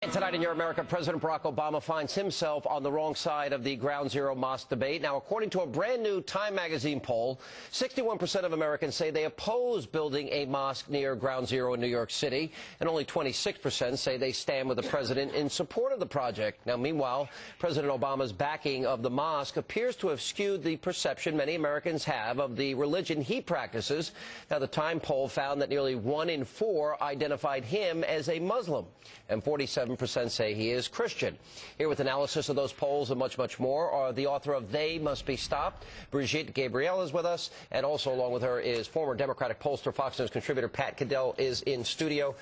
And tonight in Your America, President Barack Obama finds himself on the wrong side of the Ground Zero mosque debate. Now, according to a brand new Time magazine poll, 61% of Americans say they oppose building a mosque near Ground Zero in New York City, and only 26% say they stand with the president in support of the project. Now, meanwhile, President Obama's backing of the mosque appears to have skewed the perception many Americans have of the religion he practices. Now, the Time poll found that nearly 1 in 4 identified him as a Muslim, and 47% say he is Christian. Here with analysis of those polls and much, much more are the author of They Must Be Stopped. Brigitte Gabriel is with us, and also along with her is former Democratic pollster, Fox News contributor Pat Caddell is in studio.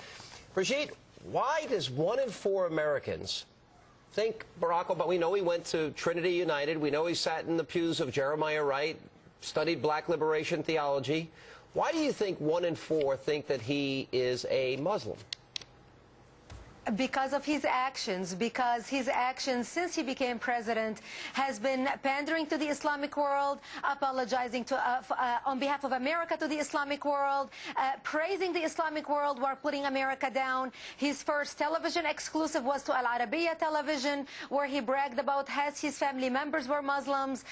Brigitte, why does 1 in 4 Americans think Barack Obama? We know he went to Trinity United. We know he sat in the pews of Jeremiah Wright, studied black liberation theology. Why do you think 1 in 4 think that he is a Muslim? Because of his actions, since he became president has been pandering to the Islamic world, apologizing to on behalf of America to the Islamic world, praising the Islamic world while putting America down. His first television exclusive was to Al Arabiya television, where he bragged about his family members were Muslims,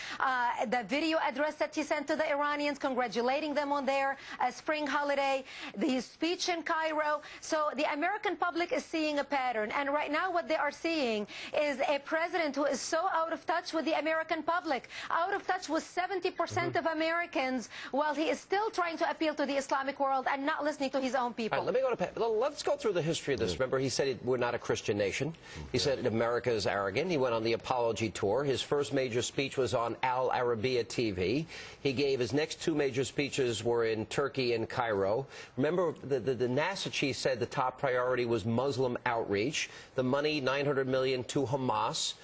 the video address that he sent to the Iranians congratulating them on their spring holiday, his speech in Cairo. So the American public is seeing a pattern, and right now what they are seeing is a president who is so out of touch with the American public, out of touch with 70% of Americans, while he is still trying to appeal to the Islamic world and not listening to his own people. All right, let me go to Pat. Let's go through the history of this. Remember, he said we're not a Christian nation. He said America is arrogant. He went on the apology tour. His first major speech was on Al Arabiya TV. He gave his next 2 major speeches were in Turkey and Cairo. Remember, the NASA chief said the top priority was Muslim outreach. The money, $900 million to Hamas,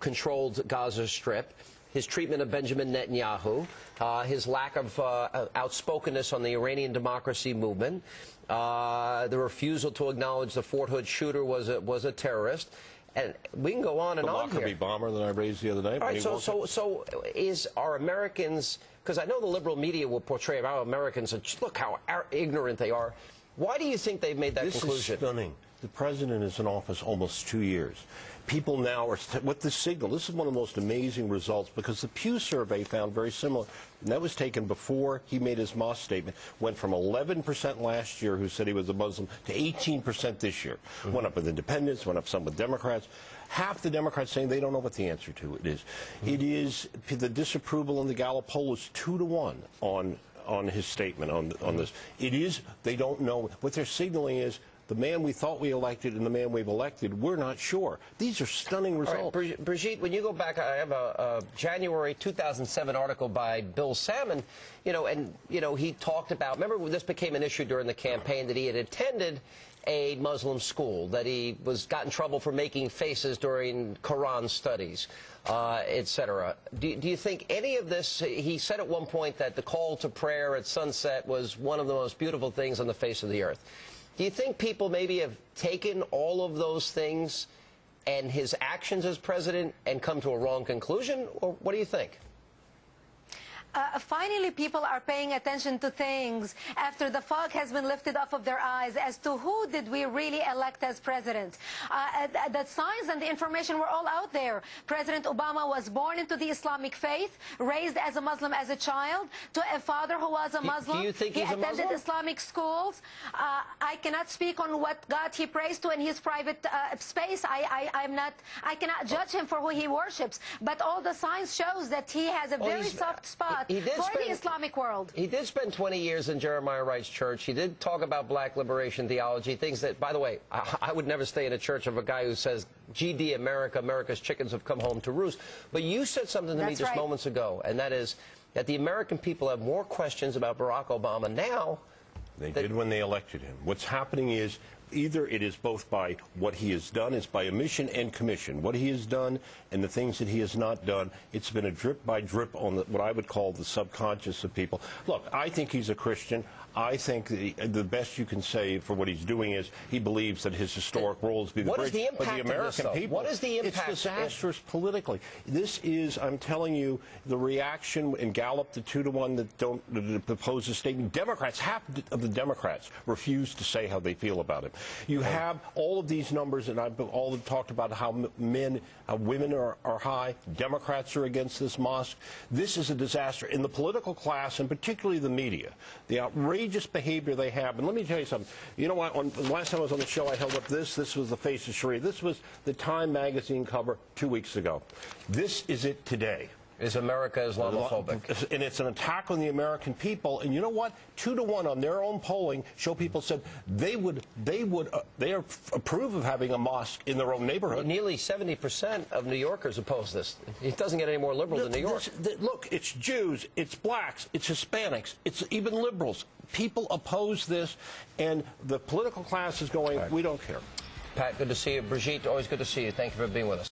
controlled Gaza Strip. His treatment of Benjamin Netanyahu, his lack of outspokenness on the Iranian democracy movement, the refusal to acknowledge the Fort Hood shooter was a terrorist. And we can go on and on here. The Lockerbie bomber that I raised the other night. All right, are Americans, because I know the liberal media will portray how Americans, look how ignorant they are. Why do you think they've made that conclusion? This is stunning. The president is in office almost 2 years. People now are, with the signal, this is one of the most amazing results, because the Pew survey found very similar, and that was taken before he made his mosque statement, went from 11% last year who said he was a Muslim to 18% this year. Went up with independents, went up some with Democrats. Half the Democrats saying they don't know what the answer to it is. It is, the disapproval in the Gallup poll is 2 to 1 on his statement on this. It is, they don't know. What they're signaling is, the man we thought we elected and the man we've elected, we're not sure. These are stunning results. Right, Brigitte, when you go back, I have a January 2007 article by Bill Salmon, he talked about, remember this became an issue during the campaign, that he had attended a Muslim school, that he got in trouble for making faces during Quran studies, etc. Do you think any of this, he said at one point that the call to prayer at sunset was one of the most beautiful things on the face of the earth. Do you think people maybe have taken all of those things and his actions as president and come to a wrong conclusion, or what do you think? Finally, people are paying attention to things after the fog has been lifted off of their eyes as to who did we really elect as president. The signs and the information were all out there. President Obama was born into the Islamic faith, raised as a Muslim as a child, to a father who was a Muslim. Do you think he's a Muslim? He attended Islamic schools. I cannot speak on what God he prays to in his private space. I cannot judge him for who he worships. But all the signs shows that he has a very soft spot for the Islamic world. He did spend 20 years in Jeremiah Wright's church. He did talk about black liberation theology, things that, by the way, I would never stay in a church of a guy who says, GD America, America's chickens have come home to roost. But you said something to me just moments ago, and that is that the American people have more questions about Barack Obama now. They did when they elected him. What's happening is, either it is both by what he has done, it's by omission and commission. What he has done and the things that he has not done, it's been a drip by drip on what I would call the subconscious of people. Look, I think he's a Christian. I think the best you can say for what he's doing is he believes that his historic role is to be the what bridge. Is the impact but the American of this, though? people, what is the impact? It's disastrous politically. This is, I'm telling you, the reaction in Gallup, the 2-to-1 that oppose the statement. Democrats, half of the Democrats refuse to say how they feel about it. You have all of these numbers, and I've all talked about how women are high. Democrats are against this mosque. This is a disaster in the political class, and particularly the media. The outrageous behavior they have. And let me tell you something. You know what? The last time I was on the show, I held up this. This was the face of Sharia. This was the Time magazine cover 2 weeks ago. This is it today. Is America Islamophobic? And it's an attack on the American people. And you know what? 2-to-1 on their own polling show people said they approve of having a mosque in their own neighborhood. Nearly 70% of New Yorkers oppose this. It doesn't get any more liberal than New York. Look, it's Jews, it's blacks, it's Hispanics, it's even liberals. People oppose this, and the political class is going, we don't care. Pat, good to see you. Brigitte, always good to see you. Thank you for being with us.